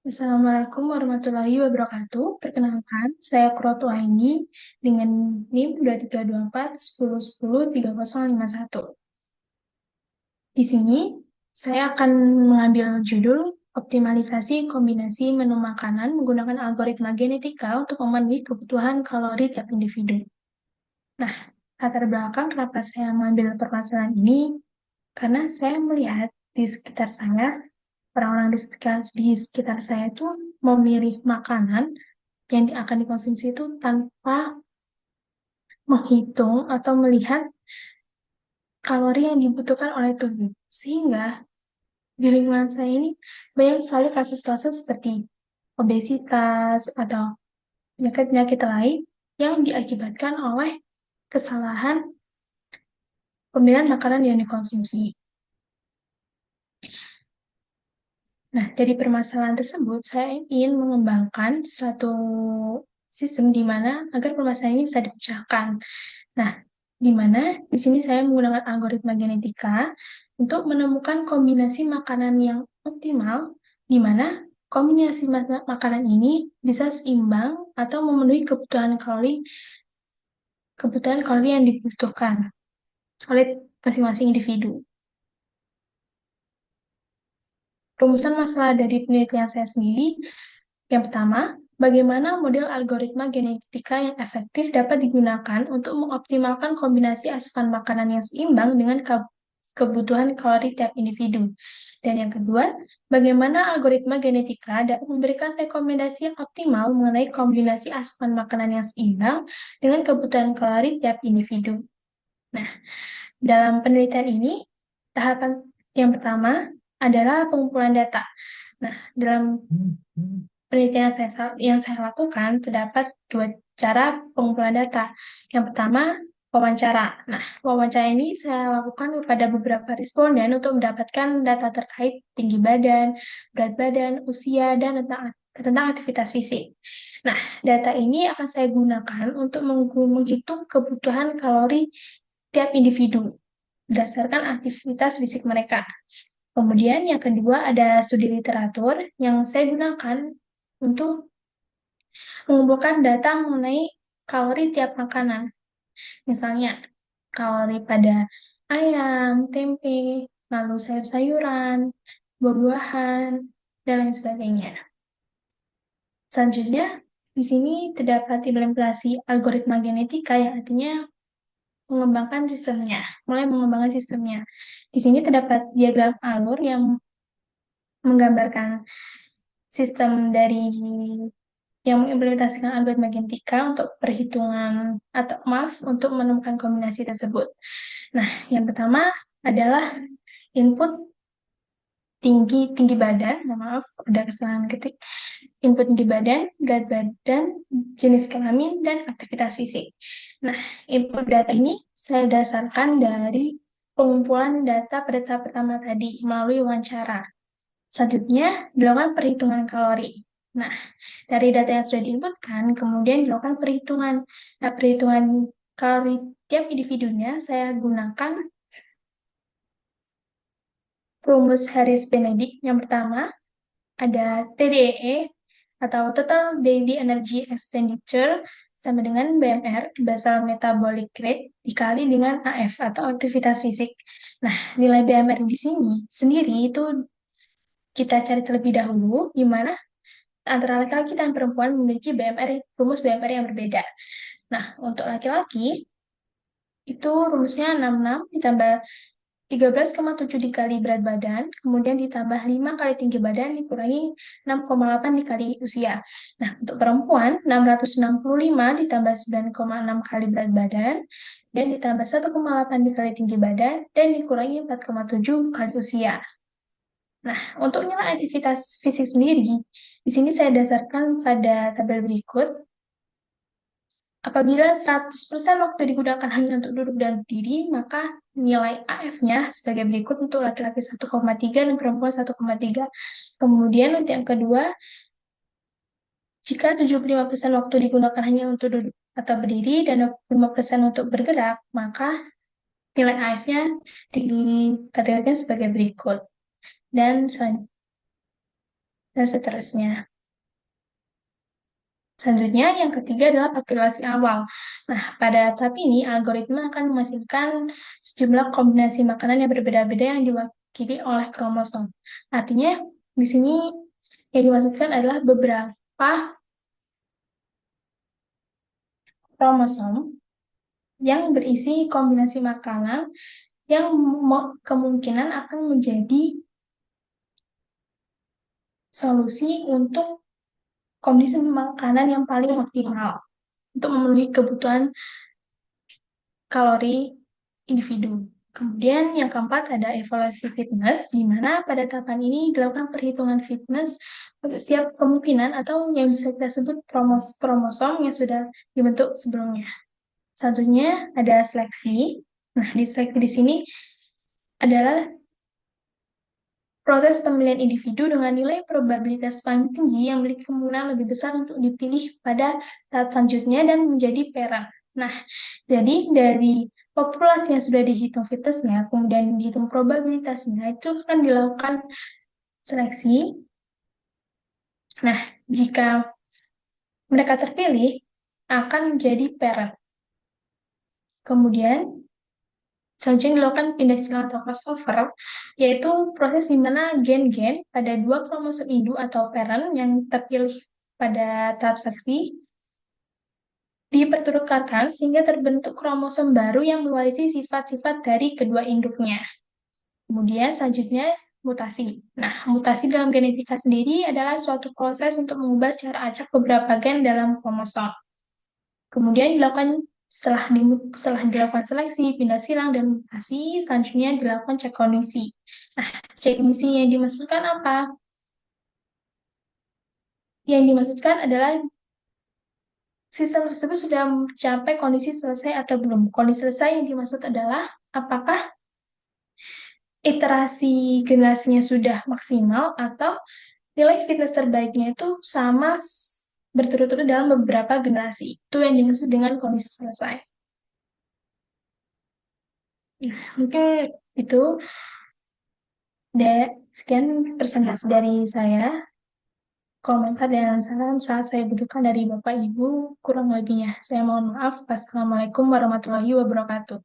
Assalamualaikum warahmatullahi wabarakatuh. Perkenalkan, saya Kroto Aini dengan NIM 2324 1010 3051. Di sini, saya akan mengambil judul optimalisasi kombinasi menu makanan menggunakan algoritma genetika untuk memenuhi kebutuhan kalori tiap individu. Nah, latar belakang kenapa saya mengambil permasalahan ini, karena saya melihat di sekitar saya orang-orang di sekitar saya itu memilih makanan yang akan dikonsumsi itu tanpa menghitung atau melihat kalori yang dibutuhkan oleh tubuh. Sehingga di lingkungan saya ini banyak sekali kasus-kasus seperti obesitas atau penyakit-penyakit lain yang diakibatkan oleh kesalahan pemilihan makanan yang dikonsumsi. Nah, dari permasalahan tersebut, saya ingin mengembangkan suatu sistem di mana agar permasalahan ini bisa dipecahkan. Nah, di mana di sini saya menggunakan algoritma genetika untuk menemukan kombinasi makanan yang optimal, di mana kombinasi makanan ini bisa seimbang atau memenuhi kebutuhan kalori yang dibutuhkan oleh masing-masing individu. Rumusan masalah dari penelitian saya sendiri, yang pertama, bagaimana model algoritma genetika yang efektif dapat digunakan untuk mengoptimalkan kombinasi asupan makanan yang seimbang dengan kebutuhan kalori tiap individu. Dan yang kedua, bagaimana algoritma genetika dapat memberikan rekomendasi yang optimal mengenai kombinasi asupan makanan yang seimbang dengan kebutuhan kalori tiap individu. Nah, dalam penelitian ini, tahapan yang pertama adalah pengumpulan data. Nah, dalam penelitian yang saya lakukan, terdapat dua cara pengumpulan data. Yang pertama, wawancara. Nah, wawancara ini saya lakukan kepada beberapa responden untuk mendapatkan data terkait tinggi badan, berat badan, usia, dan tentang aktivitas fisik. Nah, data ini akan saya gunakan untuk menghitung kebutuhan kalori tiap individu berdasarkan aktivitas fisik mereka. Kemudian yang kedua ada studi literatur yang saya gunakan untuk mengumpulkan data mengenai kalori tiap makanan. Misalnya, kalori pada ayam, tempe, lalu sayur-sayuran, buah-buahan, dan lain sebagainya. Selanjutnya, di sini terdapat implementasi algoritma genetika yang artinya mulai mengembangkan sistemnya. Di sini terdapat diagram alur yang menggambarkan sistem yang mengimplementasikan algoritma genetika untuk perhitungan atau maaf untuk menemukan kombinasi tersebut. Nah, yang pertama adalah input tinggi badan, maaf ada kesalahan ketik. Input tinggi badan, berat badan, jenis kelamin dan aktivitas fisik. Nah, input data ini saya dasarkan dari pengumpulan data pada tahap pertama tadi melalui wawancara. Selanjutnya, dilakukan perhitungan kalori. Nah, dari data yang sudah diinputkan, kemudian dilakukan perhitungan. Nah, perhitungan kalori tiap individunya saya gunakan rumus Harris-Benedict. Yang pertama, ada TDEE atau Total Daily Energy Expenditure sama dengan BMR, Basal Metabolic Rate, dikali dengan AF atau aktivitas fisik. Nah, nilai BMR di sini sendiri itu kita cari terlebih dahulu, di mana antara laki-laki dan perempuan memiliki rumus BMR yang berbeda. Nah, untuk laki-laki, itu rumusnya 66 ditambah 13,7 dikali berat badan, kemudian ditambah 5 kali tinggi badan, dikurangi 6,8 dikali usia. Nah, untuk perempuan, 665 ditambah 9,6 kali berat badan, dan ditambah 1,8 dikali tinggi badan, dan dikurangi 4,7 kali usia. Nah, untuk nilai aktivitas fisik sendiri, di sini saya dasarkan pada tabel berikut. Apabila 100% waktu digunakan hanya untuk duduk dan berdiri, maka nilai AF-nya sebagai berikut untuk laki-laki 1,3 dan perempuan 1,3. Kemudian untuk yang kedua, jika 75% waktu digunakan hanya untuk duduk atau berdiri dan 25% untuk bergerak, maka nilai AF-nya dikategorikan sebagai berikut. Dan dan seterusnya. Selanjutnya, yang ketiga adalah populasi awal. Nah, pada tahap ini, algoritma akan menghasilkan sejumlah kombinasi makanan yang berbeda-beda yang diwakili oleh kromosom. Artinya, di sini yang dimaksudkan adalah beberapa kromosom yang berisi kombinasi makanan yang kemungkinan akan menjadi solusi untuk kondisi makanan yang paling optimal untuk memenuhi kebutuhan kalori individu. Kemudian yang keempat ada evaluasi fitness, di mana pada tahapan ini dilakukan perhitungan fitness untuk setiap kemungkinan atau yang bisa kita sebut kromosom yang sudah dibentuk sebelumnya. Selanjutnya ada seleksi. Nah, di seleksi di sini adalah proses pemilihan individu dengan nilai probabilitas paling tinggi yang memiliki kemungkinan lebih besar untuk dipilih pada tahap selanjutnya dan menjadi parent. Nah, jadi dari populasi yang sudah dihitung fitnessnya, kemudian dihitung probabilitasnya, itu akan dilakukan seleksi. Nah, jika mereka terpilih, akan menjadi parent. Kemudian, selanjutnya dilakukan pindah silang atau crossover, yaitu proses di mana gen-gen pada dua kromosom induk atau parent yang terpilih pada tahap seleksi dipertukarkan sehingga terbentuk kromosom baru yang mewarisi sifat-sifat dari kedua induknya. Kemudian selanjutnya mutasi. Nah, mutasi dalam genetika sendiri adalah suatu proses untuk mengubah secara acak beberapa gen dalam kromosom. Kemudian setelah dilakukan seleksi, pindah silang, dan mutasi, selanjutnya dilakukan cek kondisi. Nah, cek kondisi yang dimaksudkan apa? Yang dimaksudkan adalah sistem tersebut sudah mencapai kondisi selesai atau belum. Kondisi selesai yang dimaksud adalah apakah iterasi generasinya sudah maksimal atau nilai fitness terbaiknya itu sama berturut-turut dalam beberapa generasi. Itu yang dimaksud dengan kondisi selesai. Nah, mungkin itu sekian presentasi dari saya. Komentar dan saran saat saya butuhkan dari Bapak Ibu, kurang lebihnya. Saya mohon maaf. Wassalamualaikum warahmatullahi wabarakatuh.